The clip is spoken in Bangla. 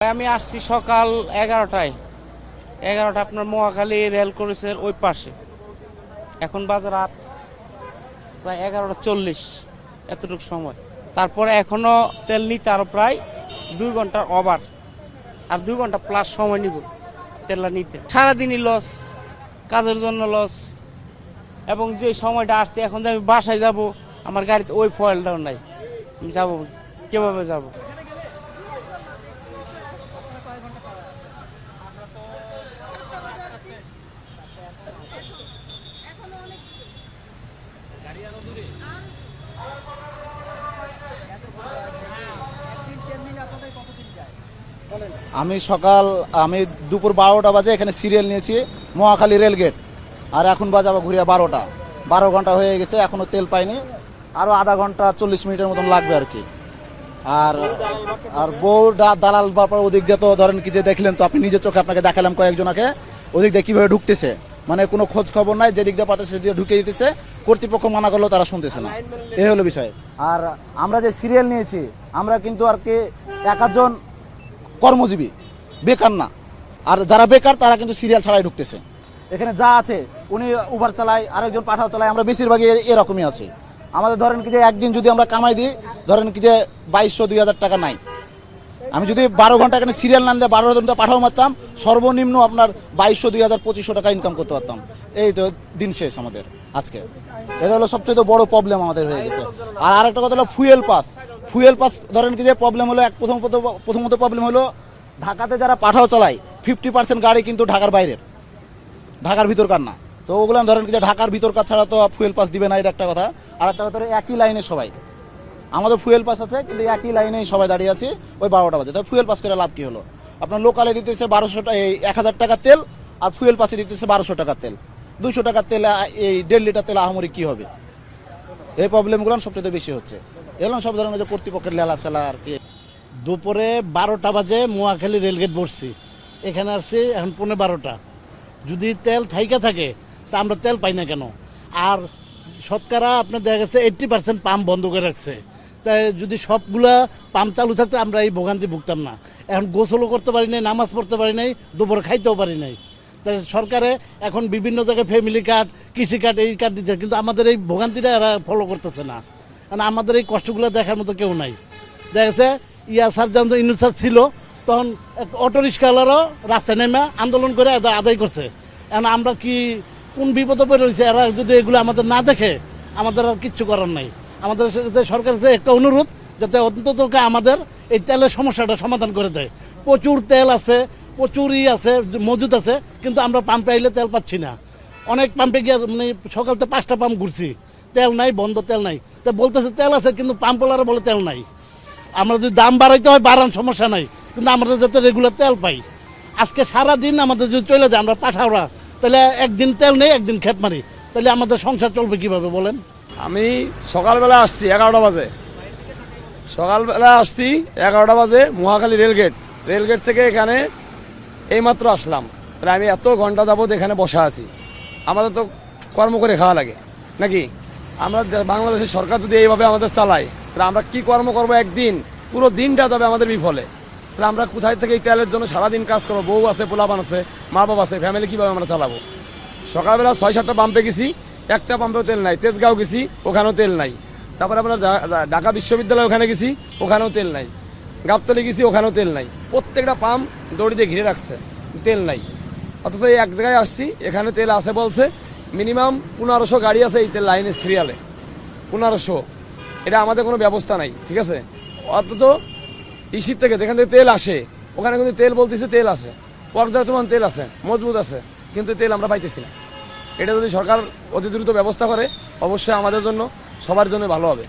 আমি আসছি সকাল 11টায়। আপনার মহাখালী রেল ক্রসের ওই পাশে। এখন বাজে রাত প্রায় 11:40 এতটুকু সময়। তারপরে এখনো তেল নিতে আরো প্রায় 2 ঘন্টার ওভার, আর 2 ঘন্টা প্লাস সময় নিব তেলটা নিতে। সারাদিনই লস, কাজের জন্য লস। এবং যে সময়টা আসছে, এখন যে আমি বাসায় যাব, আমার গাড়িতে ওই ফয়েলটাও নাই। আমি যাবো কিভাবে যাব? আমি দুপুর 12টা বাজে এখানে সিরিয়াল নিয়েছি মহাখালী রেলগেট, আর এখন বাজাবো ঘুরিয়া 12 ঘন্টা হয়ে গেছে, এখনো তেল পাইনি। আরো আধা ঘন্টা 40 মিনিটের মতন লাগবে আর কি। আর বউ দালাল ব্যাপার ওদিক দিয়ে তো ধরেন কি যে দেখলেন তো, আপনি নিজের চোখে আপনাকে দেখালাম কয়েকজনকে ওদিক দিয়ে কিভাবে ঢুকতেছে, মানে কোনো খোঁজ খবর নাই, যেদিক দিয়ে পাঠাচ্ছে সেদিকে ঢুকে দিতেছে। কর্তৃপক্ষ মানা করলেও তারা শুনতেছে না, এই হলো বিষয়। আর আমরা যে সিরিয়াল নিয়েছি, আমরা কিন্তু আর কি একজন কর্মজীবী, বেকার না। আর যারা বেকার তারা কিন্তু সিরিয়াল ছাড়াই ঢুকতেছে। এখানে যা আছে, উনি উবার চালায়, আরেকজন পাঠাও চালায়, আমরা বেশিরভাগই এরকমই আছি। আমাদের ধরেন কি যে একদিন যদি আমরা কামাই দিই, ধরেন কি যে 2200-2000 টাকা নাই। আমি যদি 12 ঘন্টা এখানে সিরিয়াল না নিলে 12 ঘন্টা পাঠাও মারতাম, সর্বনিম্ন আপনার 2200-2000-2500 টাকা ইনকাম করতে পারতাম। এই তো দিন শেষ আমাদের আজকে। এটা হলো সবচেয়ে বড় প্রবলেম আমাদের হয়ে গেছে। আর আরেকটা কথা হলো ফুয়েল পাস ধরেন কি যে প্রবলেম হলো, প্রথমত প্রবলেম হলো ঢাকাতে যারা পাঠাও চালায় 50% গাড়ি কিন্তু ঢাকার বাইরের, ঢাকার ভিতরকার না। তো ওগুলো ধরেন কি যে ঢাকার ভিতরকার ছাড়া তো ফুয়েল পাস দিবে না, এটা একটা কথা। আর একটা কথা, একই লাইনে সবাই, আমাদের ফুয়েল পাস আছে কিন্তু একই লাইনেই সবাই দাঁড়িয়ে আছে ওই 12টা বাজে। তাই ফুয়েল পাস করে লাভ কি হলো? আপনার লোকালে দিতেছে 1200 টাকা, 1000 টাকার তেল, আর ফুয়েল পাসে দিতেছে 1200 টাকার তেল। 200 টাকার তেল, এই 1.5 লিটার তেল আহামরি কি হবে? এই প্রবলেমগুলো সবচেয়ে বেশি হচ্ছে। এগুলো সব ধরনের যে কর্তৃপক্ষের লেলা সেলা আর কি। দুপুরে 12টা বাজে মহাখালী রেলগেট বসছি, এখানে আসছি এখন 12:15। যদি তেল থাইকা থাকে তা আমরা তেল পাই না কেন? আর শতকরা আপনার দেখা গেছে 80% পাম্প বন্ধ করে রাখছে। তাই যদি সবগুলা পাম্প চালু থাকতো আমরা এই ভোগান্তি ভুগতাম না। এখন গোসলও করতে পারি নাই, নামাজ পড়তে পারি নাই, দুপুরে খাইতেও পারি নাই। তাই সরকারে এখন বিভিন্ন জায়গায় ফ্যামিলি কার্ড, কৃষি কার্ড, এই কার্ড দিচ্ছে, কিন্তু আমাদের এই ভোগান্তিটা এরা ফলো করতেছে না। কারণ আমাদের এই কষ্টগুলো দেখার মতো কেউ নাই। দেখা গেছে স্যার যখন ইনুসার ছিল, তখন অটো রিক্সাওয়ালারাও রাস্তায় নেমে আন্দোলন করে আদায় করছে। এখন আমরা কি কোন বিপদে পড়ে রয়েছে? এরা যদি এগুলো আমাদের না দেখে, আমাদের আর কিচ্ছু করার নাই। আমাদের সরকারের কাছে একটা অনুরোধ, যাতে অন্তত আমাদের এই তেলের সমস্যাটা সমাধান করে দেয়। প্রচুর তেল আছে, প্রচুরই আছে, মজুদ আছে, কিন্তু আমরা পাম্পে আইলে তেল পাচ্ছি না। অনেক পাম্পে গিয়ে মানে সকাল থেকে 5টা পাম্প ঘুরছি, তেল নাই, বন্ধ, তেল নাই। তা বলতেছে তেল আছে, কিন্তু পাম্পওয়ালারা বলে তেল নাই। আমরা যদি দাম বাড়াইতে হয় বাড়ান, সমস্যা নাই, কিন্তু আমরা যাতে রেগুলার তেল পাই। আজকে সারাদিন আমাদের যদি চলে যায়, আমরা পাঠাওরা, তাহলে একদিন তেল নেই, একদিন খেপ মারি, তাহলে আমাদের সংসার চলবে কিভাবে বলেন? আমি সকালবেলা আসছি 11টা বাজে, মহাখালী রেলগেট থেকে এখানে এইমাত্র আসলাম। তাহলে আমি এত ঘন্টা যাবত এখানে বসা আছি। আমাদের তো কর্ম করে খাওয়া লাগে নাকি? আমরা বাংলাদেশের সরকার যদি এইভাবে আমাদের চালায়, তাহলে আমরা কি কর্ম করবো? একদিন পুরো দিনটা যাবে আমাদের বিফলে। তাহলে আমরা কোথায় থেকে এই তেলের জন্য সারাদিন কাজ করবো? বউ আছে, পোলাপান আছে, মা বাবা আছে, ফ্যামিলি কীভাবে আমরা চালাবো? সকালবেলা 6-7টা পাম্পে গেছি, একটা পাম্পেও তেল নাই। তেজগাঁও গেছি, ওখানেও তেল নাই। তারপরে আপনার ঢাকা বিশ্ববিদ্যালয় ওখানে গেছি, ওখানেও তেল নাই। গাবতলি গেছি, ওখানেও তেল নাই। প্রত্যেকটা পাম্প দড়ি দিয়ে ঘিরে রাখছে, তেল নাই। অথচ এই এক জায়গায় আসছি, এখানে তেল আছে বলছে। মিনিমাম 1500 গাড়ি আছে এই তেল লাইনের সিরিয়ালে, 1500। এটা আমাদের কোনো ব্যবস্থা নাই, ঠিক আছে? অথচ ইসির থেকে যেখান থেকে তেল আসে, ওখানে কিন্তু তেল বলতেছে তেল আছে, পর্যাপ্তমান তেল আছে, মজবুত আছে, কিন্তু তেল আমরা পাইতেছি না। এটা যদি সরকার অতি দ্রুত ব্যবস্থা করে, অবশ্যই আমাদের জন্য, সবার জন্য ভালো হবে।